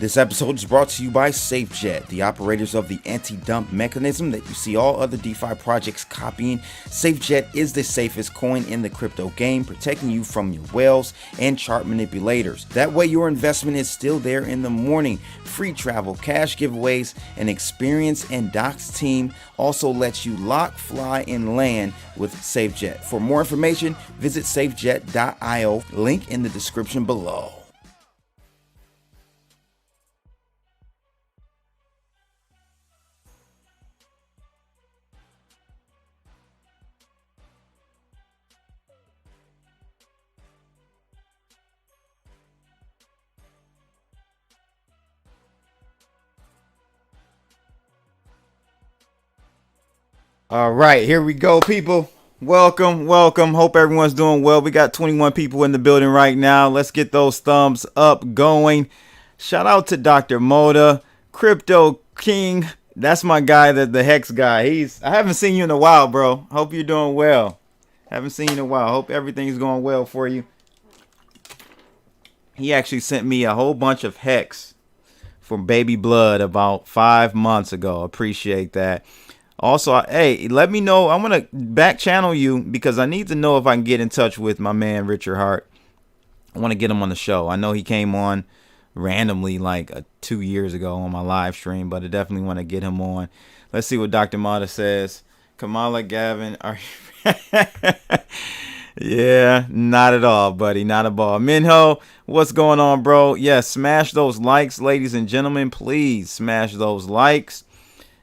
This episode is brought to you by SafeJet, the operators of the anti-dump mechanism that you see all other DeFi projects copying. SafeJet is the safest coin in the crypto game, protecting you from your whales and chart manipulators. That way your investment is still there in the morning. Free travel, cash giveaways, an experienced and doxed team also lets you lock, fly, and land with SafeJet. For more information, visit safejet.io, link in the description below. All right, here we go, people. Welcome. Hope everyone's doing well. We got 21 people in the building right now. Let's get those thumbs up going. Shout out to Dr. Moda, Crypto King. That's my guy, the Hex guy. I haven't seen you in a while, bro. Hope you're doing well. Haven't seen you in a while. Hope everything's going well for you. He actually sent me a whole bunch of Hex from Baby Blood about 5 months ago. Appreciate that. Also, hey, let me know. I want to back channel you because I need to know if I can get in touch with my man Richard Hart. I want to get him on the show. I know he came on randomly like 2 years ago on my live stream, but I definitely want to get him on. Let's see what Dr. Mata says. Kamala Gavin, are you? Yeah, not at all, buddy. Not at all. Minho, what's going on, bro? Yeah, smash those likes, ladies and gentlemen. Please smash those likes.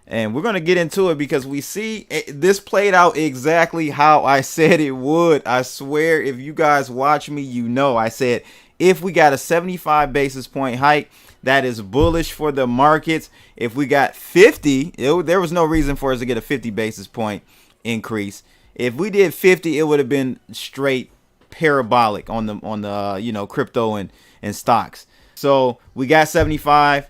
And we're going to get into it because we see this played out exactly how I said it would. I swear, if you guys watch me, you know I said if we got a 75 basis point hike, that is bullish for the markets. If we got 50, there was no reason for us to get a 50 basis point increase. If we did 50, it would have been straight parabolic on the crypto and stocks. So we got 75.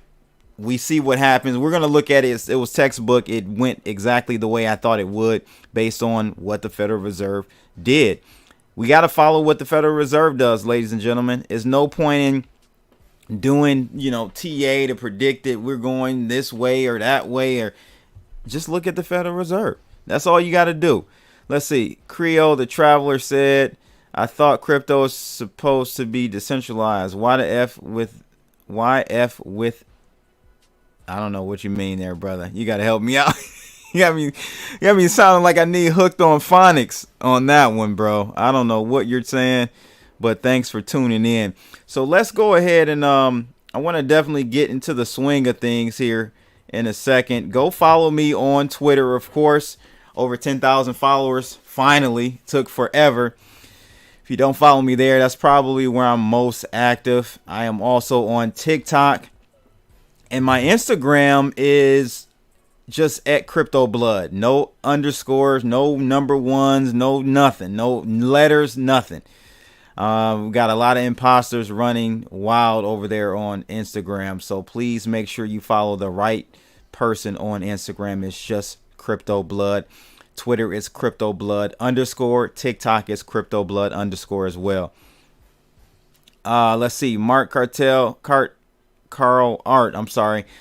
We see what happens. We're going to look at it. It was textbook. It went exactly the way I thought it would based on what the Federal Reserve did. We got to follow what the Federal Reserve does, ladies and gentlemen. There's no point in doing, TA to predict it. We're going this way or that way, or just look at the Federal Reserve. That's all you got to do. Let's see. Creole, the traveler, said, I thought crypto is supposed to be decentralized. Why the F with I don't know what you mean there, brother. You got to help me out. you got me sounding like I need hooked on phonics on that one, bro. I don't know what you're saying, but thanks for tuning in. So let's go ahead and I want to definitely get into the swing of things here in a second. Go follow me on Twitter, of course. Over 10,000 followers. Finally. Took forever. If you don't follow me there, that's probably where I'm most active. I am also on TikTok. And my Instagram is just at Crypto Blood. No underscores, no number ones, no nothing, no letters, nothing. We got a lot of imposters running wild over there on Instagram. So please make sure you follow the right person on Instagram. It's just Crypto Blood. Twitter is Crypto Blood _ TikTok is Crypto Blood _ as well. Let's see. Carl Art,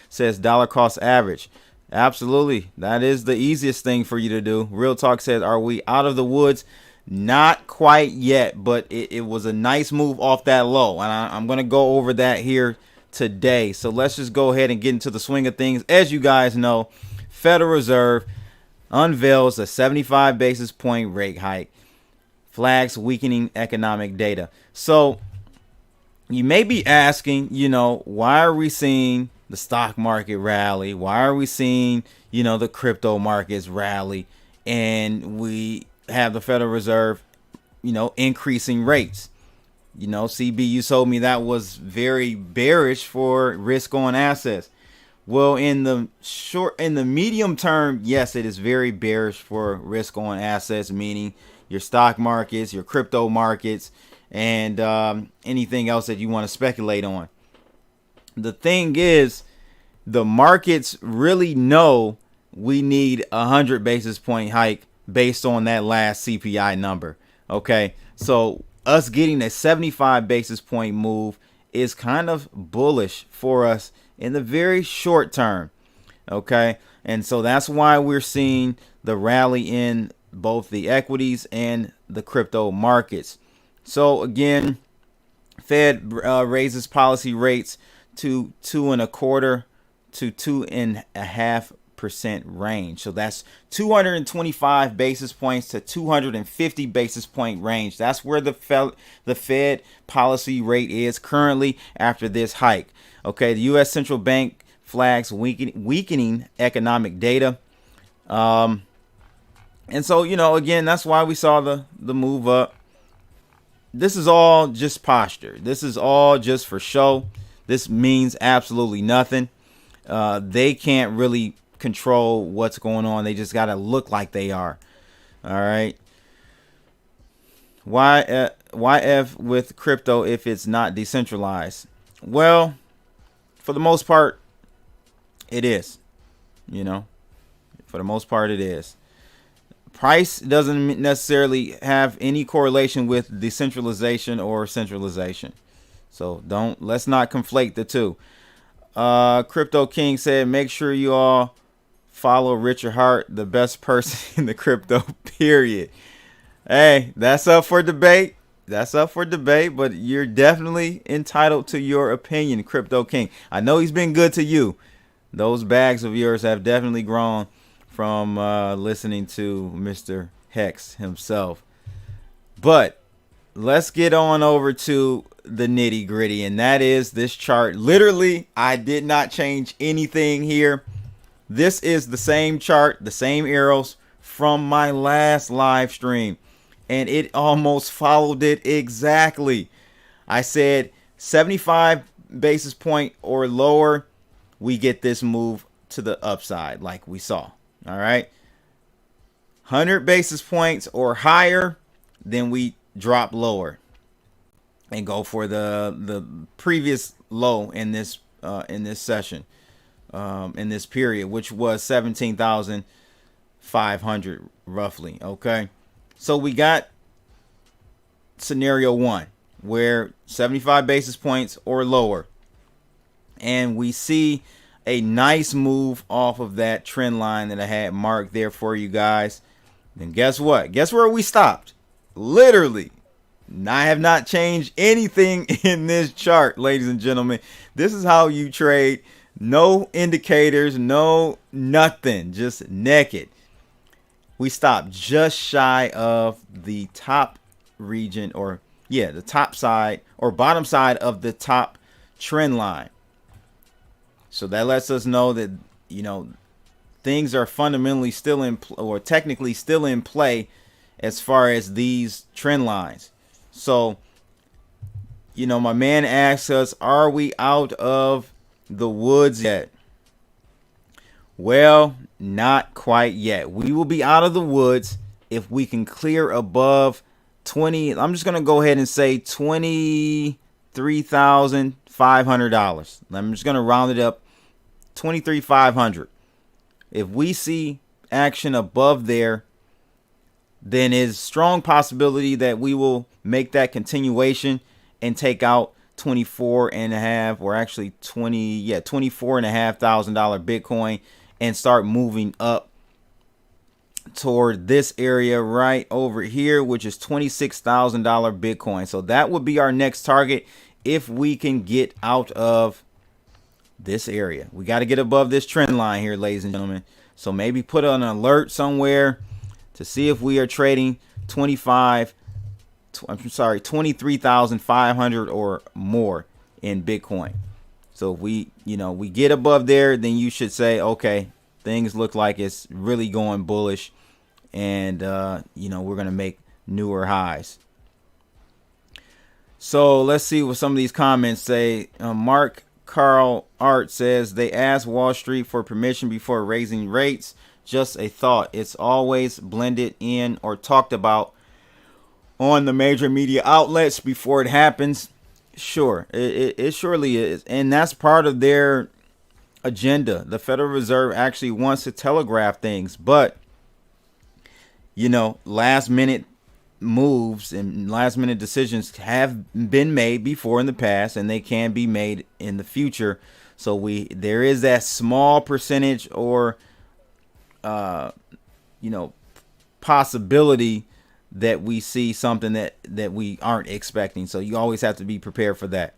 says dollar cost average. Absolutely. That is the easiest thing for you to do. Real Talk says, are we out of the woods? Not quite yet, but it was a nice move off that low. And I'm going to go over that here today. So let's just go ahead and get into the swing of things. As you guys know, Federal Reserve unveils a 75 basis point rate hike, flags weakening economic data. So you may be asking, why are we seeing the stock market rally? Why are we seeing, the crypto markets rally? And we have the Federal Reserve, increasing rates. CB, you told me that was very bearish for risk on assets. Well, in the medium term, yes, it is very bearish for risk on assets, meaning your stock markets, your crypto markets, and anything else that you want to speculate on. The thing is, the markets really know we need a 100 basis point hike based on that last CPI number. Okay, so us getting a 75 basis point move is kind of bullish for us in the very short term. Okay. And so that's why we're seeing the rally in both the equities and the crypto markets. So again, Fed raises policy rates to 2.25 to 2.5% range. So that's 225 basis points to 250 basis point range. That's where the Fed policy rate is currently after this hike. Okay, the U.S. Central Bank flags weakening economic data. And so, again, that's why we saw the move up. This is all just posture. This is all just for show. This means absolutely nothing. They can't really control what's going on. They just got to look like they are. All right. Why F with crypto if it's not decentralized? Well, for the most part, it is. For the most part, it is. Price doesn't necessarily have any correlation with decentralization or centralization. So let's not conflate the two. Crypto King said, make sure you all follow Richard Hart, the best person in the crypto period. Hey, that's up for debate. But you're definitely entitled to your opinion, Crypto King. I know he's been good to you. Those bags of yours have definitely grown from listening to Mr. Hex himself. But let's get on over to the nitty gritty, and that is this chart. Literally, I did not change anything here. This is the same chart, the same arrows from my last live stream, and it almost followed it exactly. I said 75 basis point or lower, we get this move to the upside like we saw. All right. 100 basis points or higher, then we drop lower and go for the previous low in this session, in this period, which was 17,500 roughly. Okay. So we got scenario one where 75 basis points or lower, and we see a nice move off of that trend line that I had marked there for you guys. Then guess what? Guess where we stopped? Literally. I have not changed anything in this chart, ladies and gentlemen. This is how you trade. No indicators, no nothing, just naked. We stopped just shy of the top region, or the top side or bottom side of the top trend line. So that lets us know that, things are fundamentally still in, or technically still in play as far as these trend lines. So, my man asks us, are we out of the woods yet? Well, not quite yet. We will be out of the woods if we can clear above 20. I'm just going to go ahead and say $23,500. I'm just going to round it up, 23,500. If we see action above there, then it's strong possibility that we will make that continuation and take out 24 and a half, or actually $24,500 Bitcoin, and start moving up toward this area right over here, which is $26,000 Bitcoin. So that would be our next target if we can get out of this area. We got to get above this trend line here, ladies and gentlemen. So maybe put an alert somewhere to see if we are trading 23,500 or more in Bitcoin. So if we get above there, then you should say, okay, things look like it's really going bullish, and we're going to make newer highs. So let's see what some of these comments say. Mark Carl Art says, they asked Wall Street for permission before raising rates. Just a thought. It's always blended in or talked about on the major media outlets before it happens. Sure, it surely is. And that's part of their agenda. The Federal Reserve actually wants to telegraph things, but last minute moves and last minute decisions have been made before in the past, and they can be made in the future. So there is that small percentage or possibility that we see something that we aren't expecting. So you always have to be prepared for that.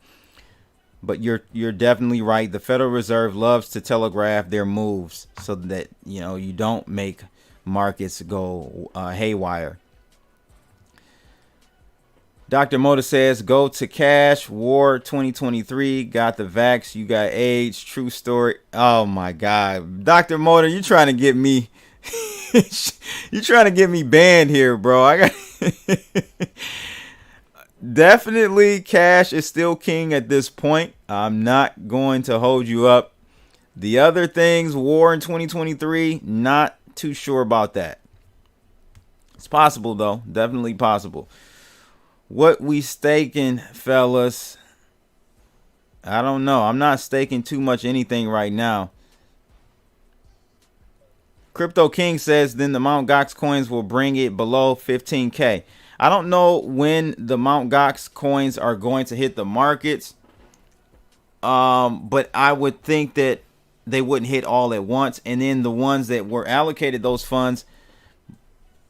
But you're definitely right. The Federal Reserve loves to telegraph their moves so that you don't make markets go haywire. Dr. Moda says, go to cash. War 2023. Got the vax. You got AIDS. True story. Oh my God, Dr. Moda, you trying to get me? You trying to get me banned here, bro? I got definitely cash is still king at this point. I'm not going to hold you up. The other things, war in 2023, not too sure about that. It's possible though, definitely possible. What we staking, fellas? I don't know. I'm not staking too much anything right now. Crypto King says then the Mt. Gox coins will bring it below 15K. I don't know when the Mt. Gox coins are going to hit the markets. But I would think that they wouldn't hit all at once. And then the ones that were allocated those funds,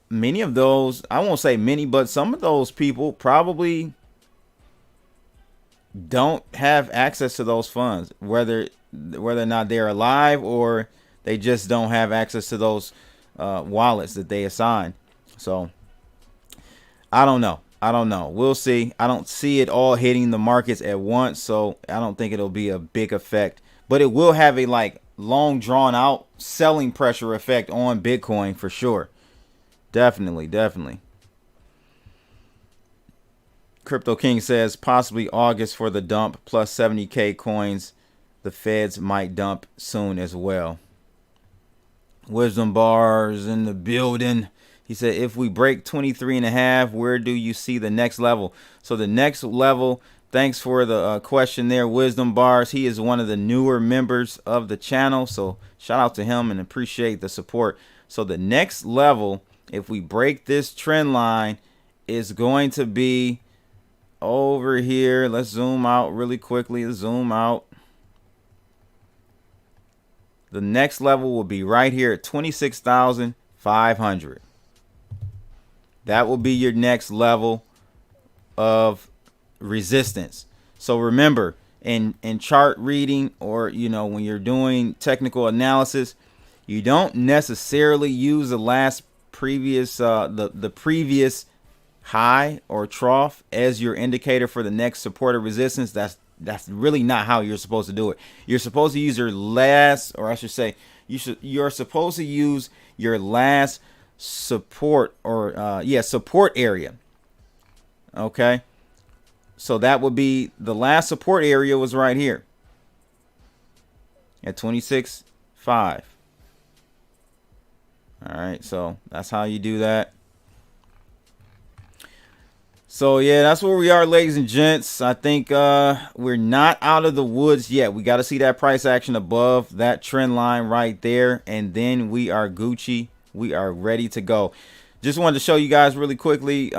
many of those, I won't say many, but some of those people probably don't have access to those funds, whether or not they're alive or they just don't have access to those wallets that they assign. So I don't know. We'll see. I don't see it all hitting the markets at once, so I don't think it'll be a big effect. But it will have a long drawn out selling pressure effect on Bitcoin for sure. Definitely. Crypto King says possibly August for the dump plus 70K coins. The feds might dump soon as well. Wisdom Bars in the building. He said, if we break 23.5, where do you see the next level? So the next level, thanks for the question there, Wisdom Bars. He is one of the newer members of the channel. So shout out to him and appreciate the support. So the next level, if we break this trend line, is going to be over here. Let's zoom out really quickly. Zoom out. The next level will be right here at 26,500. That will be your next level of resistance. So remember, in chart reading or when you're doing technical analysis, you don't necessarily use the previous previous high or trough as your indicator for the next support or resistance. That's really not how you're supposed to do it. You're supposed to use your last, or I should say, you're supposed to use your last support or support area. Okay, so that would be the last support area was right here at 26.5. All right, so that's how you do that. So yeah, that's where we are, ladies and gents. I think we're not out of the woods yet. We got to see that price action above that trend line right there, and then we are Gucci. We are ready to go. Just wanted to show you guys really quickly.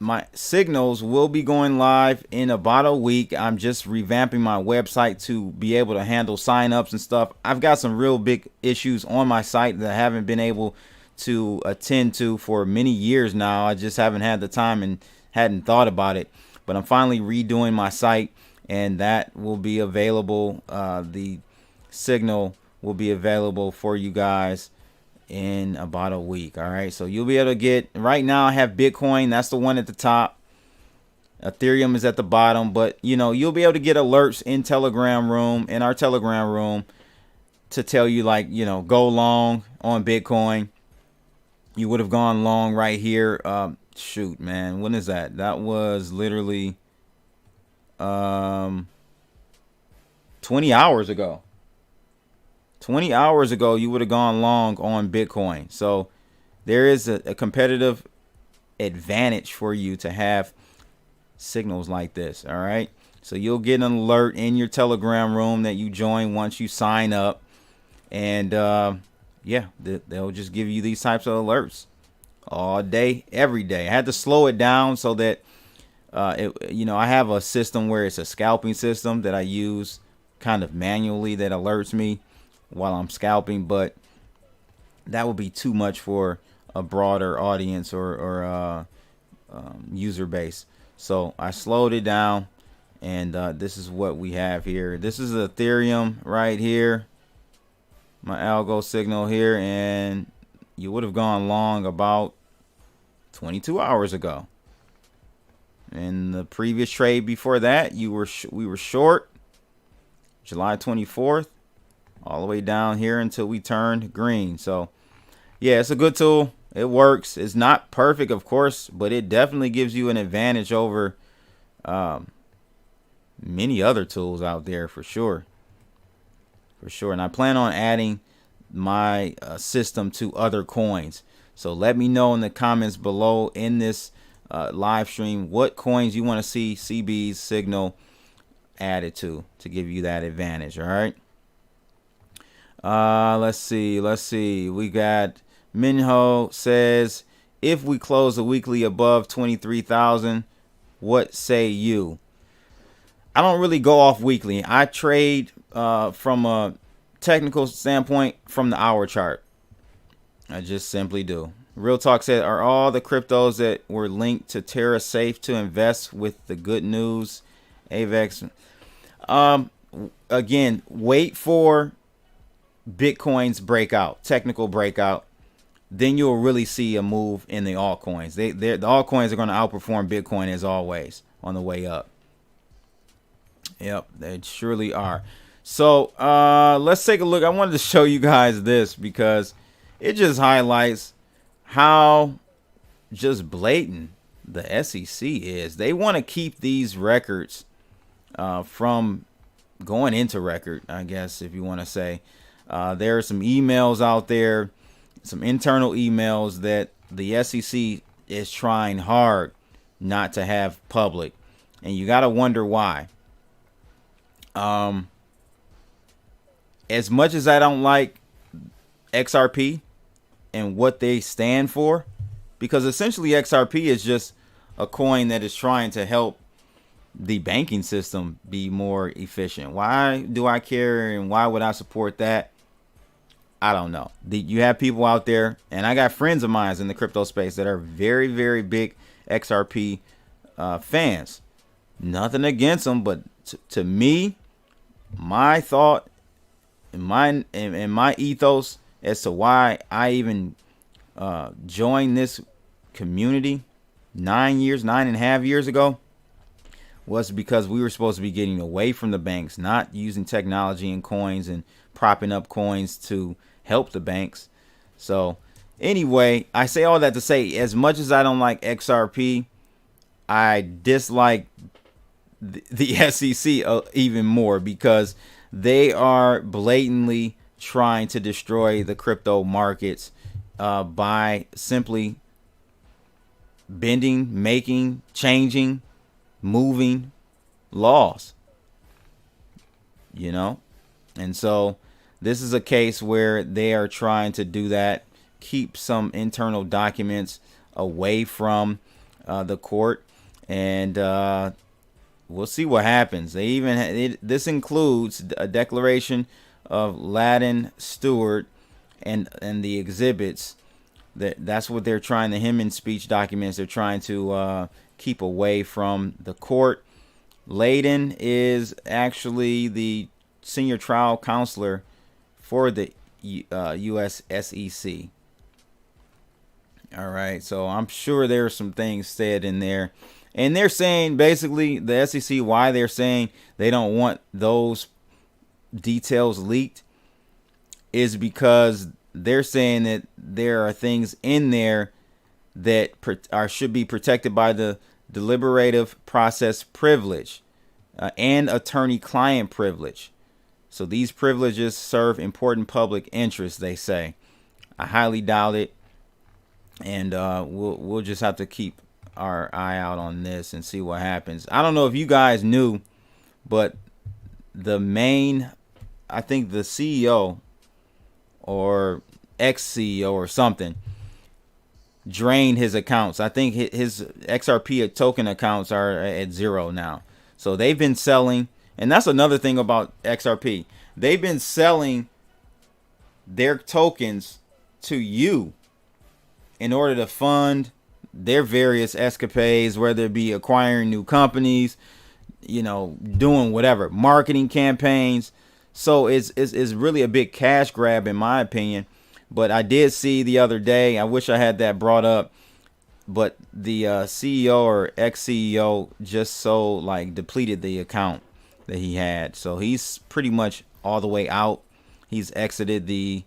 My signals will be going live in about a week. I'm just revamping my website to be able to handle signups and stuff. I've got some real big issues on my site that I haven't been able to attend to for many years now. I just haven't had the time and hadn't thought about it. But I'm finally redoing my site, and that will be available. The signal will be available for you guys in about a week. All right, so you'll be able to get, right now I have Bitcoin, that's the one at the top. Ethereum is at the bottom, but you'll be able to get alerts in our Telegram room to tell you go long on Bitcoin. You would have gone long right here. Shoot, man, when is that? That was literally 20 hours ago. 20 hours ago, you would have gone long on Bitcoin. So there is a competitive advantage for you to have signals like this. All right. So you'll get an alert in your Telegram room that you join once you sign up. And yeah, they'll just give you these types of alerts all day, every day. I had to slow it down so that I have a system where it's a scalping system that I use kind of manually that alerts me while I'm scalping, but that would be too much for a broader audience or user base. So I slowed it down, and this is what we have here. This is Ethereum right here, my algo signal here, and you would have gone long about 22 hours ago. And the previous trade before that, we were short July 24th all the way down here until we turned green. So yeah, it's a good tool. It works. It's not perfect, of course, but it definitely gives you an advantage over many other tools out there for sure. And I plan on adding my system to other coins. So let me know in the comments below in this live stream what coins you want to see CB's signal added to give you that advantage. All right. Let's see. We got Minho says, if we close the weekly above 23,000, what say you? I don't really go off weekly. I trade from a technical standpoint from the hour chart. I just simply do. Real Talk said, are all the cryptos that were linked to Terra safe to invest with the good news? AVEX. Again, wait for Bitcoin's breakout, technical breakout. Then you'll really see a move in the altcoins. The altcoins are going to outperform Bitcoin as always on the way up. Yep, they surely are. So let's take a look. I wanted to show you guys this because it just highlights how just blatant the SEC is. They want to keep these records from going into record, I guess, if you want to say. There are some emails out there, some internal emails that the SEC is trying hard not to have public. And you got to wonder why. As much as I don't like XRP and what they stand for, because essentially XRP is just a coin that is trying to help the banking system be more efficient. Why do I care and why would I support that? I don't know. You have people out there, and I got friends of mine in the crypto space that are very, very big XRP fans. Nothing against them, but to me, my thought and my ethos as to why I even joined this community 9.5 years ago was because we were supposed to be getting away from the banks, not using technology and coins and propping up coins to help the banks. So anyway, I say all that to say, as much as I don't like XRP, I dislike the SEC even more because they are blatantly trying to destroy the crypto markets by simply bending, making, changing, moving laws, and so this is a case where they are trying to do that, keep some internal documents away from the court, and we'll see what happens. They even this includes a declaration of Ladin Stewart and the exhibits. That's what they're trying. The him in speech documents they're trying to keep away from the court. Layden is actually the senior trial counselor for the U.S. SEC. All right, so I'm sure there are some things said in there. And they're saying, basically, the SEC, why they're saying they don't want those details leaked is because they're saying that there are things in there that should be protected by the deliberative process privilege and attorney-client privilege. So these privileges serve important public interests, they say. I highly doubt it. And we'll just have to keep our eye out on this and see what happens. I don't know if you guys knew, but I think the CEO or ex-CEO or something drained his accounts. I think his XRP token accounts are at 0 now. So they've been selling, and that's another thing about XRP. They've been selling their tokens to you in order to fund their various escapades, whether it be acquiring new companies, doing whatever, marketing campaigns. So it's really a big cash grab in my opinion. But I did see the other day, I wish I had that brought up, but the CEO or ex-CEO just depleted the account that he had. So he's pretty much all the way out. He's exited the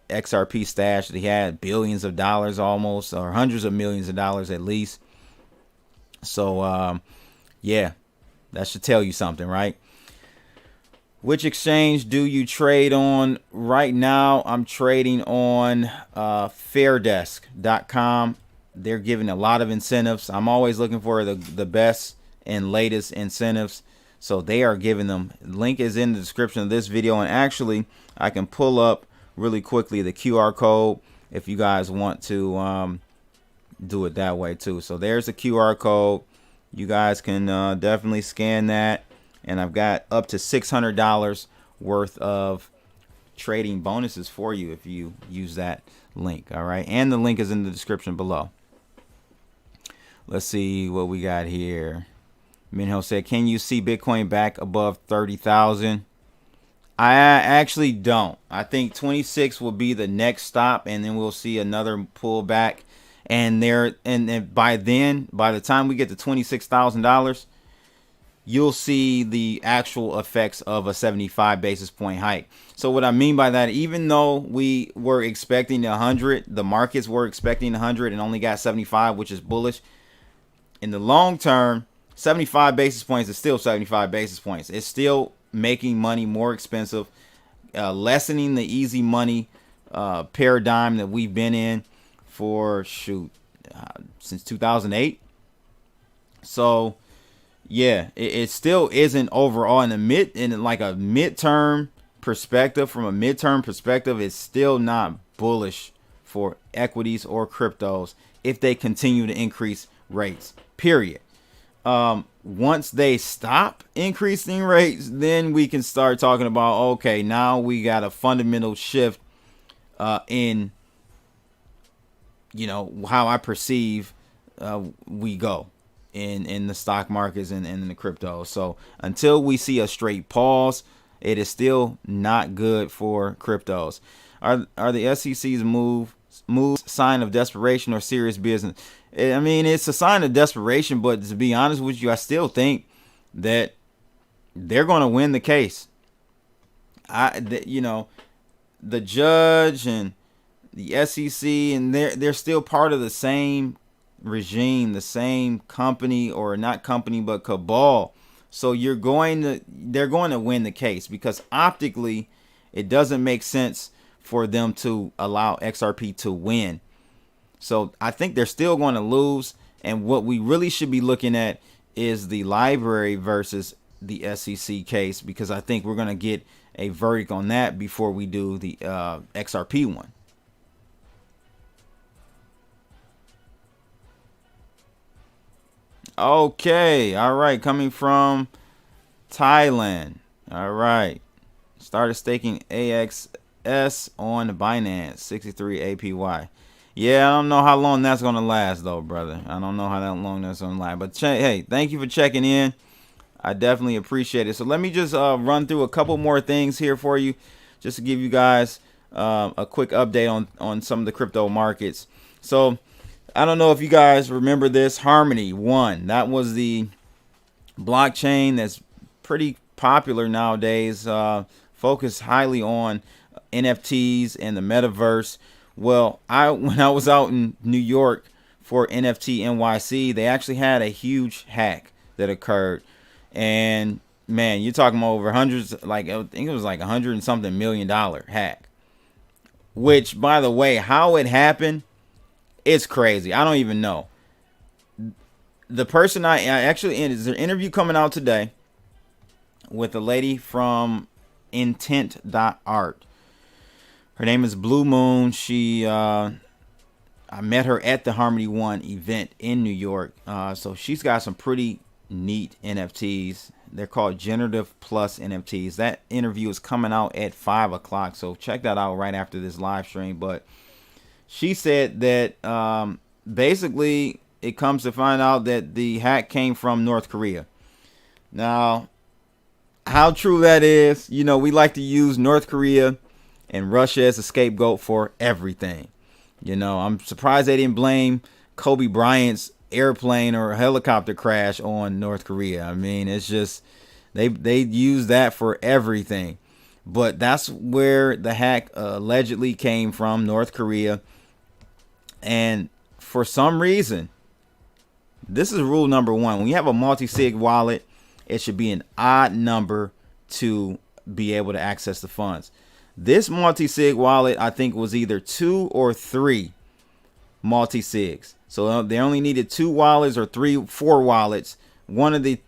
XRP stash that he had, billions of dollars almost, or hundreds of millions of dollars at least. So yeah, that should tell you something, right? Which exchange do you trade on? Right now, I'm trading on fairdesk.com. They're giving a lot of incentives. I'm always looking for the best and latest incentives. So they are giving them. Link is in the description of this video. And actually, I can pull up really quickly the QR code if you guys want to do it that way too. So there's the QR code. You guys can definitely scan that. And I've got up to $600 worth of trading bonuses for you if you use that link. All right. And the link is in the description below. Let's see what we got here. Minho said, can you see Bitcoin back above 30,000? I actually don't. I think 26 will be the next stop, and then we'll see another pullback. And by the time we get to $26,000, you'll see the actual effects of a 75 basis point hike. So what I mean by that, even though we were expecting 100, the markets were expecting 100 and only got 75, which is bullish. In the long term, 75 basis points is still 75 basis points. It's still making money more expensive, lessening the easy money paradigm that we've been in for since 2008. So yeah, it still isn't overall in a midterm perspective. From a midterm perspective, it's still not bullish for equities or cryptos if they continue to increase rates, period. Once they stop increasing rates, then we can start talking about, okay, now we got a fundamental shift in how I perceive we go in the stock markets and in the crypto. So until we see a straight pause, it is still not good for cryptos. Are the SEC's moves sign of desperation or serious business? I mean, it's a sign of desperation, but to be honest with you, I still think that they're going to win the case. The judge and the SEC, and they're still part of the same regime, the same company, or not company, but cabal. So they're going to win the case, because optically it doesn't make sense for them to allow XRP to win. So I think they're still going to lose. And what we really should be looking at is the library versus the SEC case, because I think we're going to get a verdict on that before we do the XRP one. Okay, all right, coming from Thailand. All right, started staking AXS on Binance, 63 APY. Yeah, I don't know how long that's gonna last though, brother. I don't know how long that's gonna last. But hey, thank you for checking in. I definitely appreciate it. So let me just run through a couple more things here for you, just to give you guys a quick update on some of the crypto markets. So I don't know if you guys remember this. Harmony One, that was the blockchain that's pretty popular nowadays, focused highly on NFTs and the metaverse. Well, when I was out in New York for NFT NYC, they actually had a huge hack that occurred. And man, you're talking about over hundreds, I think it was like $100 and something million hack. Which, by the way, how it happened, it's crazy. I don't even know. The person I actually, there's an interview coming out today with a lady from intent.art. Her name is Blue Moon. She, I I met her at the Harmony One event in New York. So she's got some pretty neat NFTs. They're called Generative Plus NFTs. That interview is coming out at 5 o'clock. So check that out right after this live stream. But she said that basically it comes to find out that the hack came from North Korea. Now, how true that is, you know, we like to use North Korea and Russia as a scapegoat for everything. You know, I'm surprised they didn't blame Kobe Bryant's airplane or helicopter crash on North Korea. I mean, it's just they use that for everything. But that's where the hack allegedly came from, North Korea. And for some reason, this is rule number one. When you have a multi-sig wallet, it should be an odd number to be able to access the funds. This multi-sig wallet, I think, was either 2 or 3 multi-sigs. So they only needed 2 wallets or 4 wallets, one of the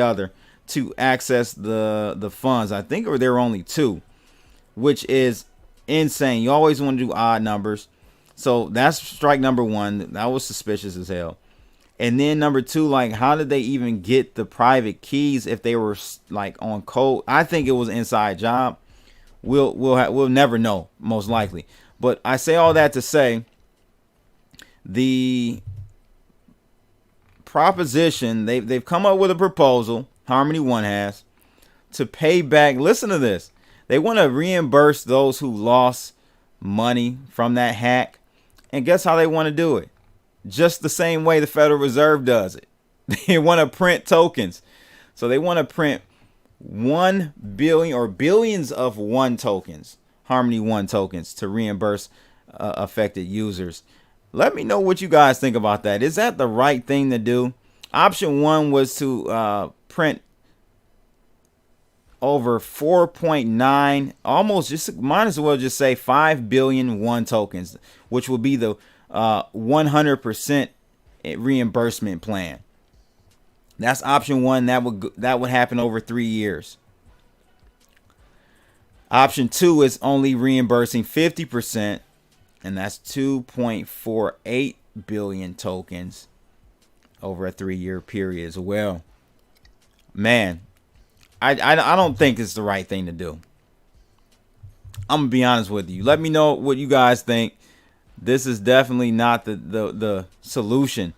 other, to access the funds. I think there were only 2, which is insane. You always want to do odd numbers. So that's strike number 1. That was suspicious as hell. And then number 2, like, how did they even get the private keys if they were like on code? I think it was an inside job. We'll never know, most likely. But I say all that to say, the proposition, they've come up with a proposal, Harmony One has, to pay back. Listen to this. They want to reimburse those who lost money from that hack. And guess how they want to do it? Just the same way the Federal Reserve does it. They want to print tokens. So they want to print 1 billion or billions of one tokens, Harmony One tokens, to reimburse affected users. Let me know what you guys think about that. Is that the right thing to do? Option 1 was to print over 4.9, almost, just might as well just say 5 billion one tokens, which will be the 100% reimbursement plan. That's option 1. That would happen over 3 years. Option 2 is only reimbursing 50%, and that's 2.48 billion tokens over a 3-year period as well. Man, I don't think it's the right thing to do. I'm gonna be honest with you. Let me know what you guys think. This is definitely not the solution.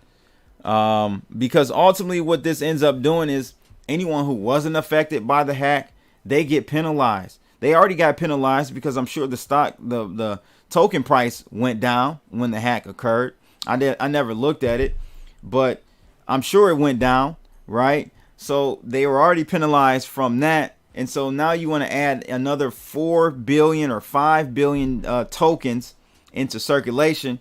Because ultimately what this ends up doing is anyone who wasn't affected by the hack, they get penalized. They already got penalized because I'm sure the token price went down when the hack occurred. I never looked at it, but I'm sure it went down, right? So they were already penalized from that. And so now you want to add another 4 billion or 5 billion tokens into circulation.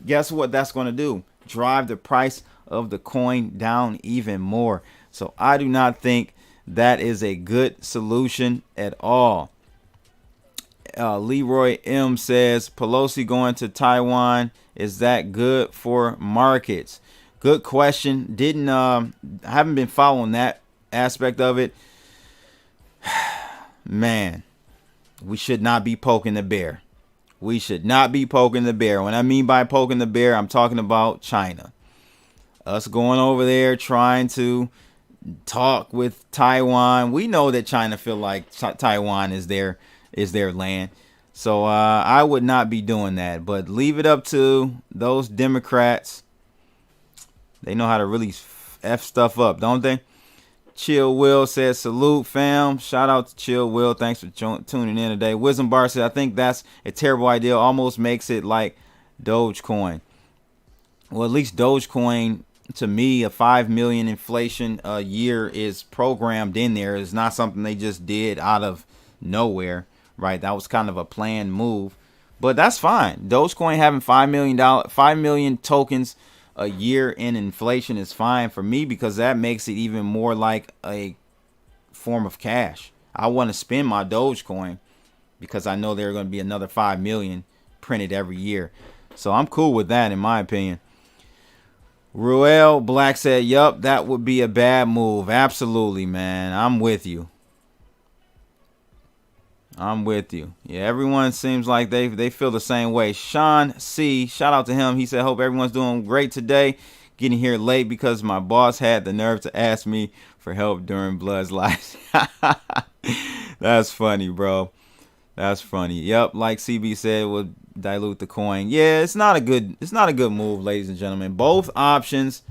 Guess what that's going to do? Drive the price of the coin down even more. So I do not think that is a good solution at all. Leroy M says, Pelosi going to Taiwan, is that good for markets? Good question. I haven't been following that aspect of it. Man, we should not be poking the bear. We should not be poking the bear. When I mean by poking the bear, I'm talking about China. Us going over there trying to talk with Taiwan. We know that China feel like Taiwan is their land. So I would not be doing that. But leave it up to those Democrats. They know how to really F stuff up, don't they? Chill Will says, salute fam. Shout out to Chill Will. Thanks for tuning in today. Wisdom Bar says, I think that's a terrible idea. Almost makes it like Dogecoin. Well, at least Dogecoin, to me, a 5 million inflation a year is programmed in there. It's not something they just did out of nowhere, right? That was kind of a planned move, but that's fine. Dogecoin having $5 million tokens a year in inflation is fine for me, because that makes it even more like a form of cash. I want to spend my Dogecoin because I know there are going to be another 5 million printed every year. So I'm cool with that, in my opinion. Ruel Black said, yup, that would be a bad move. Absolutely, man. I'm with you. I'm with you. Yeah, everyone seems like they feel the same way. Sean C, shout out to him. He said, hope everyone's doing great today. Getting here late because my boss had the nerve to ask me for help during Blood's life. That's funny, bro. That's funny. Yep, like CB said, would dilute the coin. Yeah, it's not a good move, ladies and gentlemen. Both options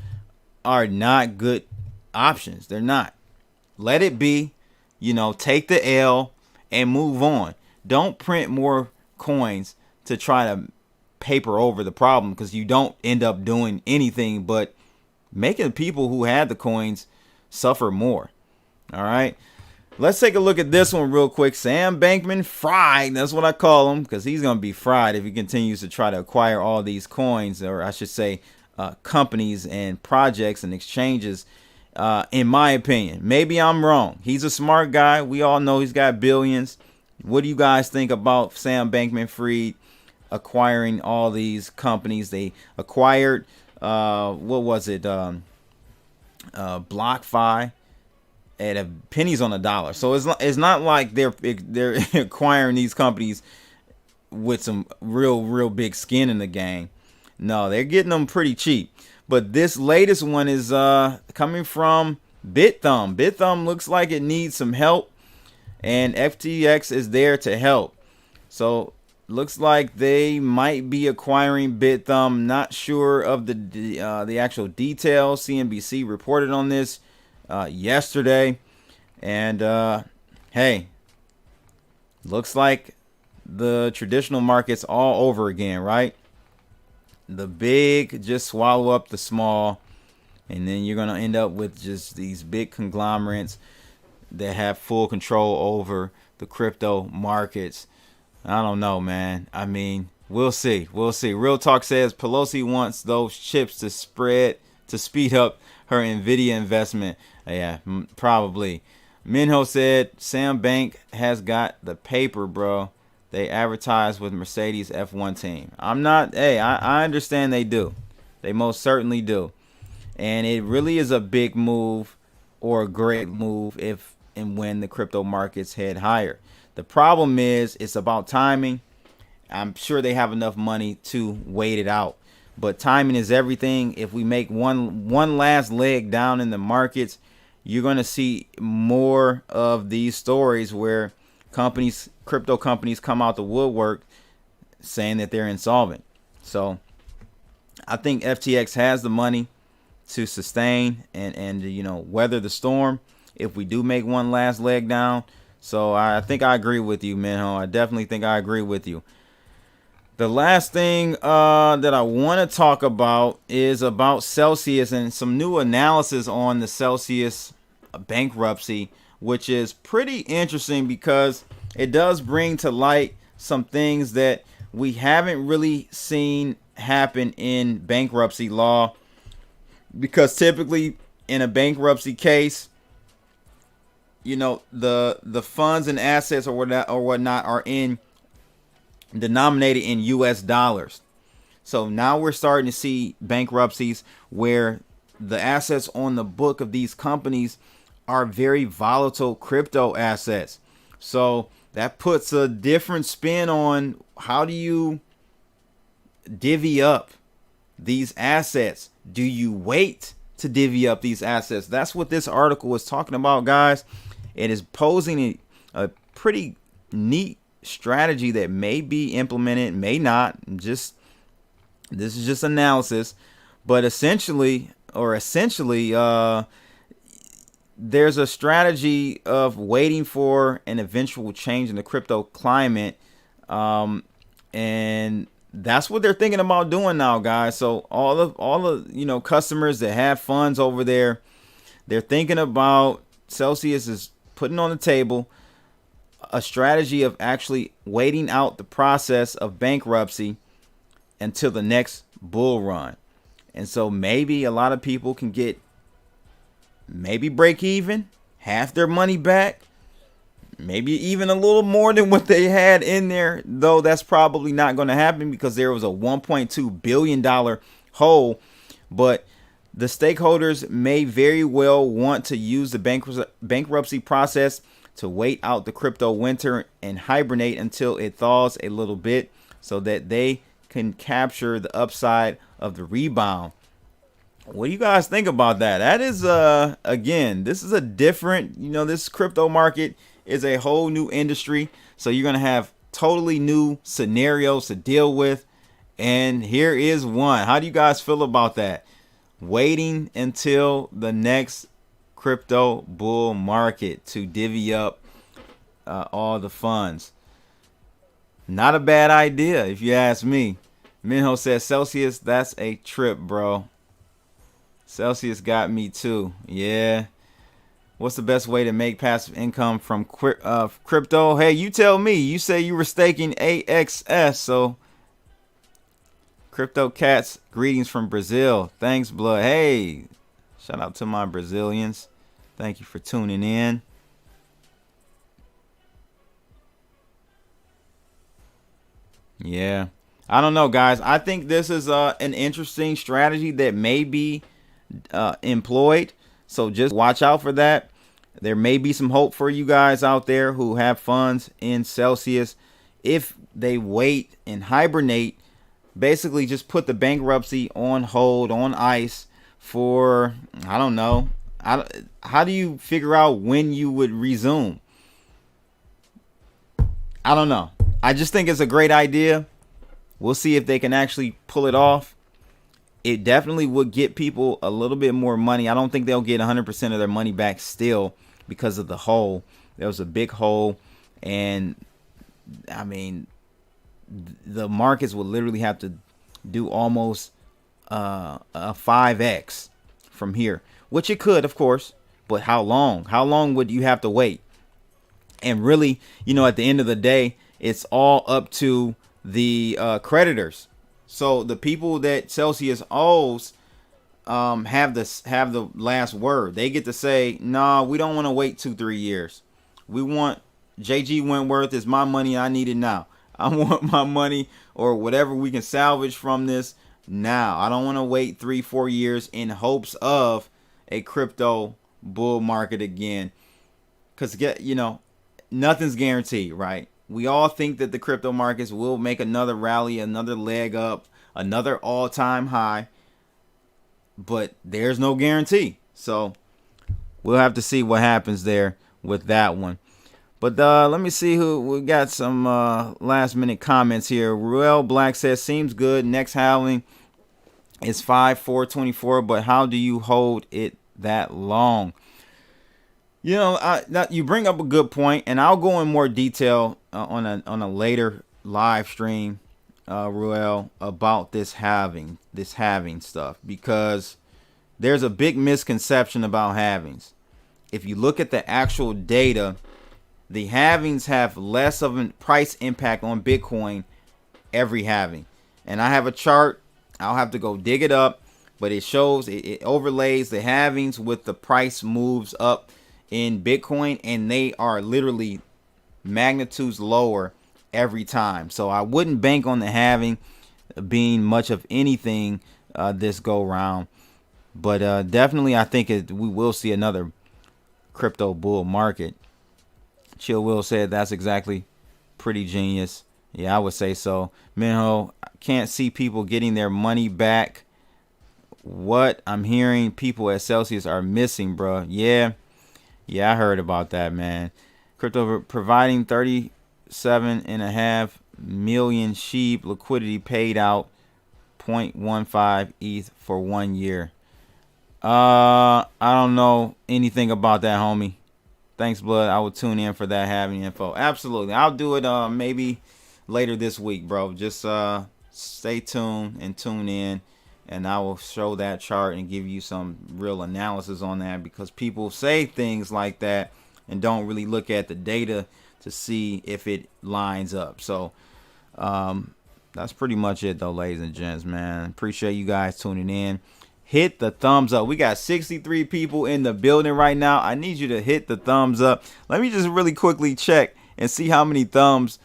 are not good options. They're not. Let it be. Take the L and move on. Don't print more coins to try to paper over the problem, because you don't end up doing anything but making the people who had the coins suffer more. All right. Let's take a look at this one real quick. Sam Bankman-Fried, that's what I call him, because he's going to be fried if he continues to try to acquire all these coins, or I should say companies and projects and exchanges, in my opinion. Maybe I'm wrong. He's a smart guy. We all know he's got billions. What do you guys think about Sam Bankman-Fried acquiring all these companies? They acquired, what was it, BlockFi at pennies on the dollar. So it's not like they're acquiring these companies with some real big skin in the game. No, they're getting them pretty cheap. But this latest one is coming from Bithumb. Bithumb looks like it needs some help, and FTX is there to help. So looks like they might be acquiring Bithumb. Not sure of the actual details. CNBC reported on this yesterday, and hey, looks like the traditional markets all over again, right? The big just swallow up the small, and then you're gonna end up with just these big conglomerates that have full control over the crypto markets. I don't know, man. I mean, we'll see. Real Talk says Pelosi wants those chips to speed up her Nvidia investment. Yeah, probably. Minho said Sam Bank has got the paper, bro. They advertise with Mercedes F1 team. I understand they do. They most certainly do. And it really is a big move, or a great move, if and when the crypto markets head higher. The problem is it's about timing. I'm sure they have enough money to wait it out, but timing is everything. If we make one last leg down in the markets, you're going to see more of these stories where crypto companies come out the woodwork saying that they're insolvent. So I think FTX has the money to sustain and weather the storm if we do make one last leg down. So I think I agree with you, Minho. I definitely think I agree with you. The last thing that I want to talk about is about Celsius and some new analysis on the Celsius bankruptcy, which is pretty interesting because it does bring to light some things that we haven't really seen happen in bankruptcy law. Because typically in a bankruptcy case, the funds and assets or whatnot are denominated in US dollars. So now we're starting to see bankruptcies where the assets on the book of these companies are very volatile crypto assets. So that puts a different spin on how do you divvy up these assets. Do you wait to divvy up these assets? That's what this article is talking about, guys. It is posing a pretty neat strategy that may be implemented, may not. This is just analysis, but essentially, there's a strategy of waiting for an eventual change in the crypto climate, and that's what they're thinking about doing now, guys. So all the customers that have funds over there, they're thinking about Celsius is putting on the table a strategy of actually waiting out the process of bankruptcy until the next bull run. And so maybe a lot of people can get break even, half their money back, maybe even a little more than what they had in there, though that's probably not going to happen because there was a $1.2 billion hole. But The stakeholders may very well want to use the bankruptcy process to wait out the crypto winter and hibernate until it thaws a little bit so that they can capture the upside of the rebound. What do you guys think about that? That is, again, this is a different, this crypto market is a whole new industry. So you're going to have totally new scenarios to deal with. And here is one. How do you guys feel about that? Waiting until the next crypto bull market to divvy up all the funds. Not a bad idea, if you ask me. Minho says, Celsius, that's a trip, bro. Celsius got me too. Yeah. What's the best way to make passive income from crypto? Hey, you tell me. You say you were staking AXS, so Crypto Cats, greetings from Brazil. Thanks, Blood. Hey, shout out to my Brazilians. Thank you for tuning in. Yeah. I don't know, guys. I think this is an interesting strategy that may be employed. So just watch out for that. There may be some hope for you guys out there who have funds in Celsius. If they wait and hibernate, basically just put the bankruptcy on hold, on ice for, I don't know. How do you figure out when you would resume? I don't know. I just think it's a great idea. We'll see if they can actually pull it off. It definitely would get people a little bit more money. I don't think they'll get 100% of their money back still because of the hole. There was a big hole, and I mean, the markets would literally have to do almost a 5x from here, which it could, of course, but how long? How long would you have to wait? And really, at the end of the day, it's all up to the creditors. So the people that Celsius owes have the last word. They get to say, nah, we don't want to wait 2-3 years. We want JG Wentworth is my money. I need it now. I want my money or whatever we can salvage from this now. I don't want to wait 3-4 years in hopes of a crypto bull market again. Because, nothing's guaranteed, right? We all think that the crypto markets will make another rally, another leg up, another all-time high. But there's no guarantee. So we'll have to see what happens there with that one. But let me see who we got. Some last minute comments here. Ruel Black says, seems good. Next halving is 5/4/24, but how do you hold it that long? You bring up a good point, and I'll go in more detail on a later live stream, Ruel, about this halving stuff, because there's a big misconception about halvings. If you look at the actual data, the halvings have less of a price impact on Bitcoin every halving. And I have a chart. I'll have to go dig it up, but it shows, it overlays the halvings with the price moves up in Bitcoin, and they are literally magnitudes lower every time. So I wouldn't bank on the halving being much of anything this go round. But definitely I think we will see another crypto bull market. Chill Will said that's exactly pretty genius. Yeah, I would say so. Minho, can't see people getting their money back. What I'm hearing people at Celsius are missing, bro. Yeah, I heard about that, man. Crypto providing 37.5 million SHIB liquidity paid out 0.15 ETH for 1 year. I don't know anything about that, homie. Thanks, Blood. I will tune in for that halving info. Absolutely. I'll do it maybe later this week, bro. Just stay tuned and tune in, and I will show that chart and give you some real analysis on that, because people say things like that and don't really look at the data to see if it lines up. So that's pretty much it, though, ladies and gents, man. Appreciate you guys tuning in. Hit the thumbs up. We got 63 people in the building right now. I need you to hit the thumbs up. Let me just really quickly check and see how many thumbs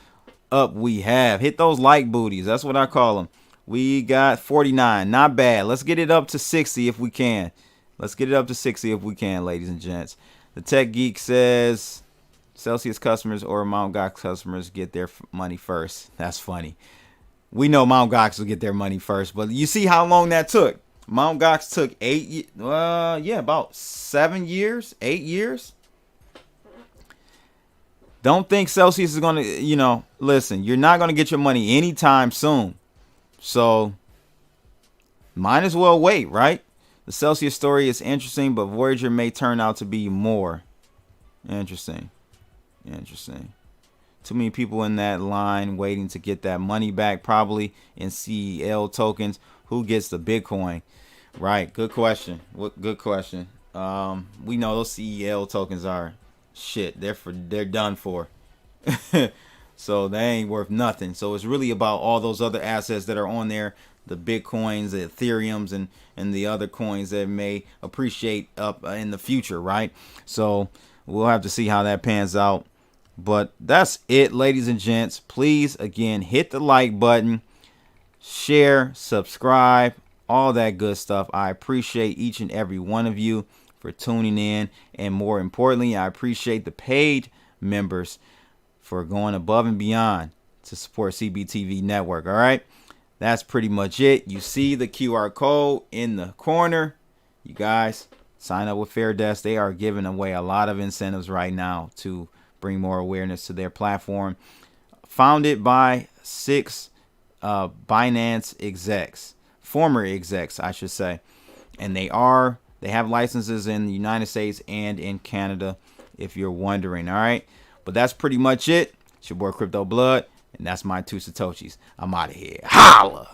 up we have. Hit those like booties. That's what I call them. We got 49. Not bad. Let's get it up to 60 if we can. Let's get it up to 60 if we can, ladies and gents. The Tech Geek says Celsius customers or Mt. Gox customers get their money first. That's funny. We know Mt. Gox will get their money first, but you see how long that took. Mt. Gox took about 7 years, 8 years. Don't think Celsius is going to, listen, you're not going to get your money anytime soon. So might as well wait, right? The Celsius story is interesting, but Voyager may turn out to be more interesting. Too many people in that line waiting to get that money back, probably in CEL tokens. Who gets the Bitcoin? Right. Good question. Good question. We know those CEL tokens are shit. They're done for. So they ain't worth nothing. So it's really about all those other assets that are on there, the Bitcoins, the Ethereums, and the other coins that may appreciate up in the future, right? So we'll have to see how that pans out. But that's it, ladies and gents. Please, again, hit the like button, share, subscribe, all that good stuff. I appreciate each and every one of you for tuning in. And more importantly, I appreciate the paid members for going above and beyond to support CBTV Network. All right. That's pretty much it. You see the QR code in the corner. You guys sign up with Fairdesk. They are giving away a lot of incentives right now to bring more awareness to their platform. Founded by 6 Binance execs, former execs, I should say. And they have licenses in the United States and in Canada, if you're wondering. All right. But that's pretty much it. It's your boy Crypto Blood, and that's my 2 Satoshis. I'm out of here. Holla!